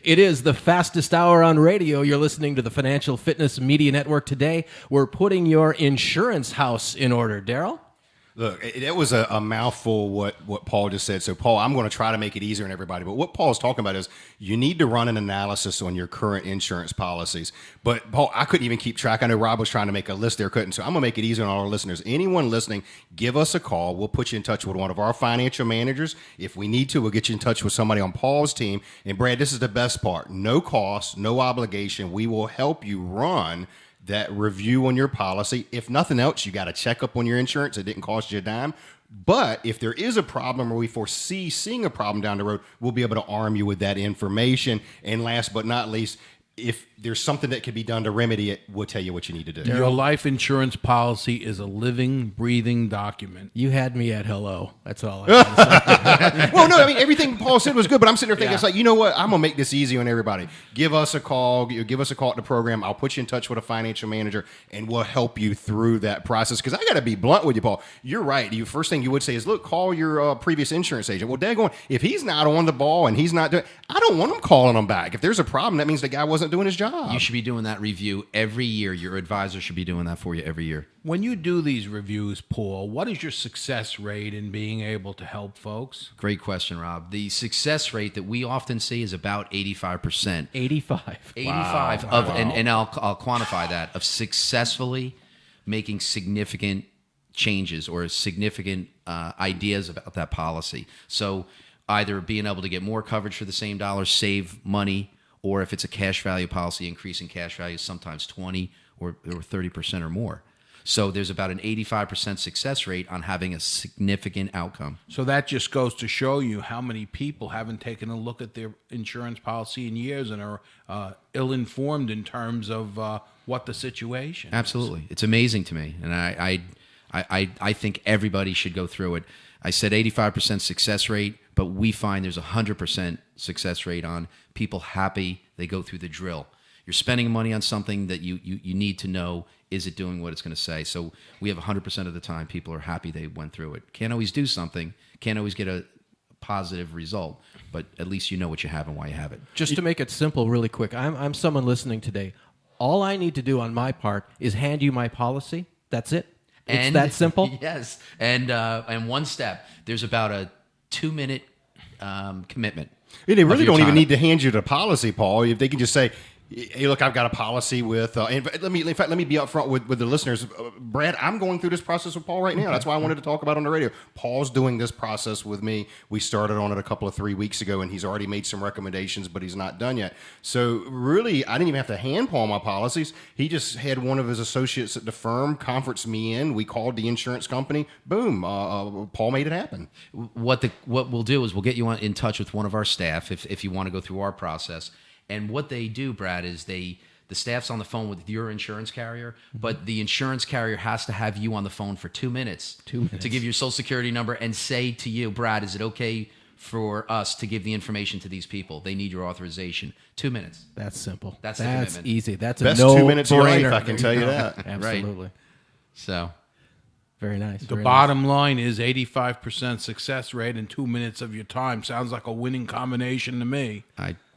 It is the fastest hour on radio. You're listening to the Financial Fitness Media Network today. We're putting your insurance house in order. Daryl? Look, it was a mouthful what Paul just said. So, Paul, I'm going to try to make it easier on everybody. But what Paul's talking about is you need to run an analysis on your current insurance policies. But, Paul, I couldn't even keep track. I know Rob was trying to make a list there, couldn't. So I'm going to make it easier on all our listeners. Anyone listening, give us a call. We'll put you in touch with one of our financial managers. If we need to, we'll get you in touch with somebody on Paul's team. And, Brad, this is the best part. No cost, no obligation. We will help you run that review on your policy. If nothing else, you got a checkup on your insurance. It didn't cost you a dime. But if there is a problem or we foresee seeing a problem down the road, we'll be able to arm you with that information. And last but not least, if there's something that can be done to remedy it, we'll tell you what you need to do. Your life insurance policy is a living, breathing document. You had me at hello. That's all I want to say. Well, no, I mean, everything Paul said was good, but I'm sitting there thinking, It's like, you know what? I'm going to make this easy on everybody. Give us a call. Give us a call at the program. I'll put you in touch with a financial manager, and we'll help you through that process. Because I got to be blunt with you, Paul. You're right. The first thing you would say is, look, call your previous insurance agent. Well, daggone, if he's not on the ball and he's not doing, I don't want him calling him back. If there's a problem, that means the guy wasn't doing his job. You should be doing that review every year. Your advisor should be doing that for you every year. When you do these reviews, Paul, what is your success rate in being able to help folks? Great question, Rob. The success rate that we often see is about 85%. 85. 85 Wow. of, and I'll quantify that, of successfully making significant changes or significant ideas about that policy. So either being able to get more coverage for the same dollar, save money, or if it's a cash value policy, increasing cash value sometimes 20 or 30% or more. So there's about an 85% success rate on having a significant outcome. So that just goes to show you how many people haven't taken a look at their insurance policy in years and are ill-informed in terms of what the situation is. Absolutely. It's amazing to me. And I think everybody should go through it. I said 85% success rate, but we find there's 100% success rate on people happy they go through the drill. You're spending money on something that you need to know, is it doing what it's going to say? So we have 100% of the time people are happy they went through it. Can't always do something, can't always get a positive result, but at least you know what you have and why you have it. Just to make it simple really quick, I'm someone listening today. All I need to do on my part is hand you my policy. That's it. It's that simple? Yes. And one step, there's about a 2-minute commitment. Yeah, they really don't even time. need to hand you the policy, Paul. If they can just say, hey, look, I've got a policy with, and let me be upfront with the listeners. Brad, I'm going through this process with Paul right now. That's why I wanted to talk about it on the radio. Paul's doing this process with me. We started on it a couple of 3 weeks ago, and he's already made some recommendations, but he's not done yet. So really, I didn't even have to hand Paul my policies. He just had one of his associates at the firm conference me in. We called the insurance company. Boom. Paul made it happen. What we'll do is we'll get you in touch with one of our staff if you want to go through our process. And what they do, Brad, is the staff's on the phone with your insurance carrier, but the insurance carrier has to have you on the phone for 2 minutes. 2 minutes. To give your social security number and say to you, Brad, is it okay for us to give the information to these people? They need your authorization. 2 minutes. That's simple. That's the commitment. Easy. That's Best a no 2 minutes of your life, brainer. I can tell you that. Absolutely. So Very nice. The bottom line is 85% success rate in 2 minutes of your time. Sounds like a winning combination to me.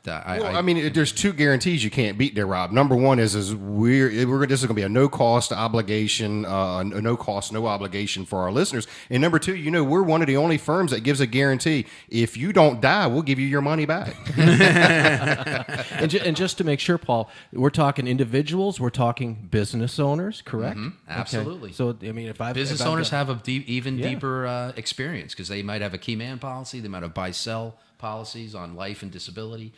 There's two guarantees you can't beat there, Rob. Number one is this is going to be a no cost obligation, no cost, no obligation for our listeners. And number two, we're one of the only firms that gives a guarantee. If you don't die, we'll give you your money back. And just to make sure, Paul, we're talking individuals, we're talking business owners, correct? Mm-hmm. Absolutely. Okay. So, I mean, business owners have a deeper experience because they might have a key man policy, they might have buy-sell policies on life and disability.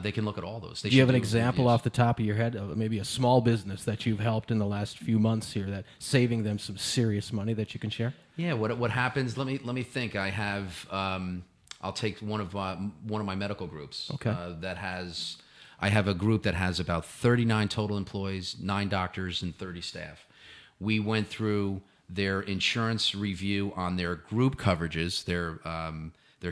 They can look at all those. Do you have an example off the top of your head of maybe a small business that you've helped in the last few months here that saving them some serious money that you can share? Yeah. What happens? Let me think. I have. I'll take one of my medical groups. Okay. I have a group that has about 39 total employees, 9 doctors, and 30 staff. We went through their insurance review on their group coverages. Their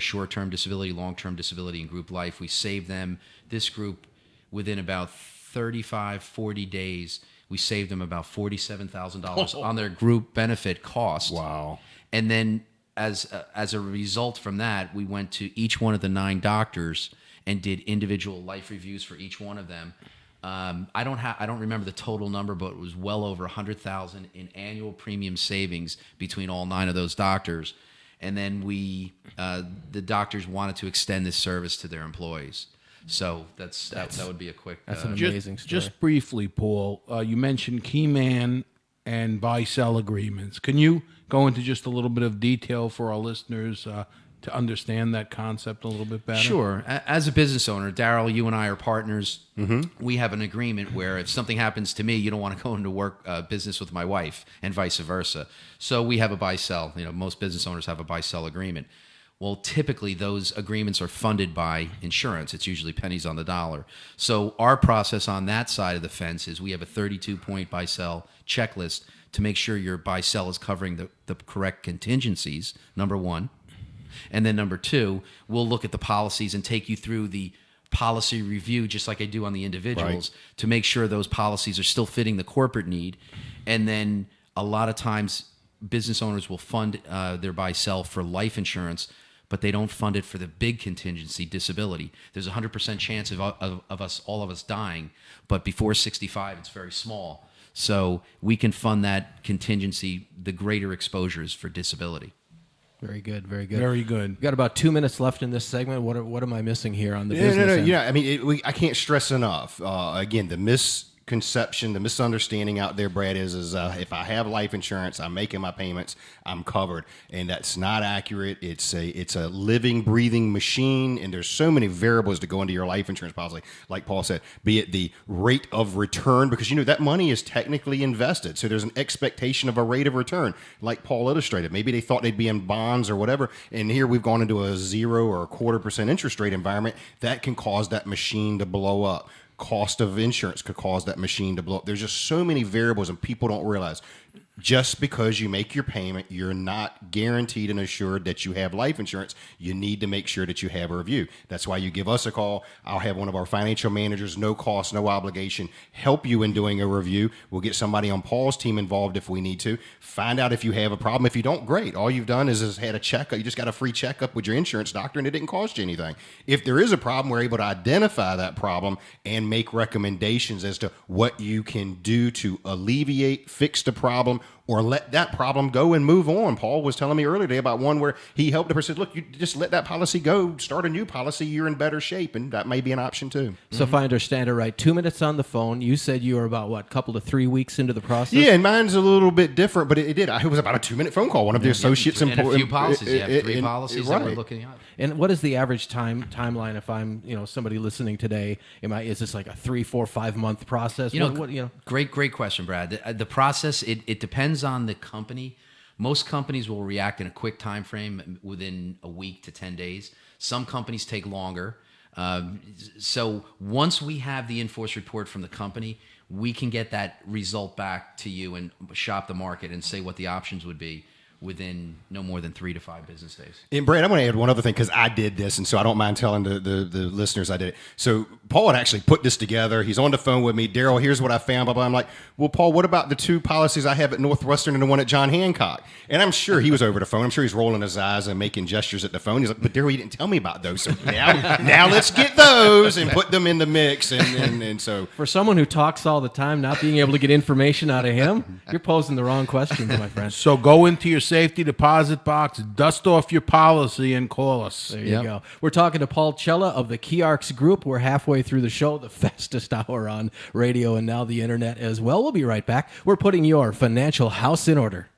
short-term disability, long-term disability, and group life. We saved them, this group, within about 35, 40 days, we saved them about $47,000 on their group benefit cost. Wow. And then as a result from that, we went to each one of the 9 doctors and did individual life reviews for each one of them. I don't remember the total number, but it was well over $100,000 in annual premium savings between all 9 of those doctors. And then the doctors wanted to extend this service to their employees. So that would be a quick. That's an amazing story. Just briefly, Paul, you mentioned key man and buy-sell agreements. Can you go into just a little bit of detail for our listeners to understand that concept a little bit better? Sure. As a business owner, Daryl, you and I are partners. We have an agreement where if something happens to me, you don't want to go into work business with my wife, and vice versa. So we have a buy-sell. Most business owners have a buy-sell agreement. Well, typically those agreements are funded by insurance. It's usually pennies on the dollar. So our process on that side of the fence is we have a 32-point buy-sell checklist to make sure your buy-sell is covering the correct contingencies, number one. And then number two, we'll look at the policies and take you through the policy review, just like I do on the individuals, to make sure those policies are still fitting the corporate need. And then a lot of times business owners will fund their buy-sell for life insurance, but they don't fund it for the big contingency, disability. There's a 100% chance of all of us dying, but before 65, it's very small. So we can fund that contingency, the greater exposures for disability. Very good, very good. Very good. We've got about 2 minutes left in this segment. What am I missing here on the No, business no. end? Yeah, I mean, I can't stress enough. Again, the misconception, the misunderstanding out there, Brad, is if I have life insurance, I'm making my payments, I'm covered, and that's not accurate. It's a living, breathing machine, and there's so many variables to go into your life insurance policy. Like Paul said, be it the rate of return, because that money is technically invested, so there's an expectation of a rate of return. Like Paul illustrated, maybe they thought they'd be in bonds or whatever, and here we've gone into a 0 or a 0.25% interest rate environment that can cause that machine to blow up. Cost of insurance could cause that machine to blow up. There's just so many variables, and people don't realize just because you make your payment, you're not guaranteed and assured that you have life insurance. You need to make sure that you have a review. That's why you give us a call. I'll have one of our financial managers, no cost, no obligation, help you in doing a review. We'll get somebody on Paul's team involved if we need to. Find out if you have a problem. If you don't, great. All you've done is had a checkup. You just got a free checkup with your insurance doctor, and it didn't cost you anything. If there is a problem, we're able to identify that problem and make recommendations as to what you can do to alleviate, fix the problem, or let that problem go and move on. Paul was telling me earlier today about one where he helped the person. Look, you just let that policy go, start a new policy, you're in better shape, and that may be an option too. So if I understand it right, 2 minutes on the phone. You said you were about, couple to 3 weeks into the process? Yeah, and mine's a little bit different, but it was about a 2-minute phone call. One of the associates and a few policies. You have 3 policies that we're looking at. And what is the average timeline if I'm somebody listening today? Is this like a 3, 4, 5 month process? Great question, Brad. The process it depends on the company. Most companies will react in a quick time frame within a week to 10 days. Some companies take longer. So once we have the in-force report from the company, we can get that result back to you and shop the market and say what the options would be within no more than 3 to 5 business days. And Brad, I want to add one other thing because I did this, and so I don't mind telling the listeners I did it. So Paul had actually put this together. He's on the phone with me. Daryl, here's what I found. Blah, blah. I'm like, well, Paul, what about the 2 policies I have at Northwestern and the one at John Hancock? And I'm sure he was over the phone. I'm sure he's rolling his eyes and making gestures at the phone. He's like, but Daryl, you didn't tell me about those. So now let's get those and put them in the mix. And so for someone who talks all the time, not being able to get information out of him, you're posing the wrong questions, my friend. So go into your safety deposit box, dust off your policy, and call us. There you go. We're talking to Paul Cella of the Keyarks Group. We're halfway through the show, the fastest hour on radio and now the internet as well. We'll be right back. We're putting your financial house in order.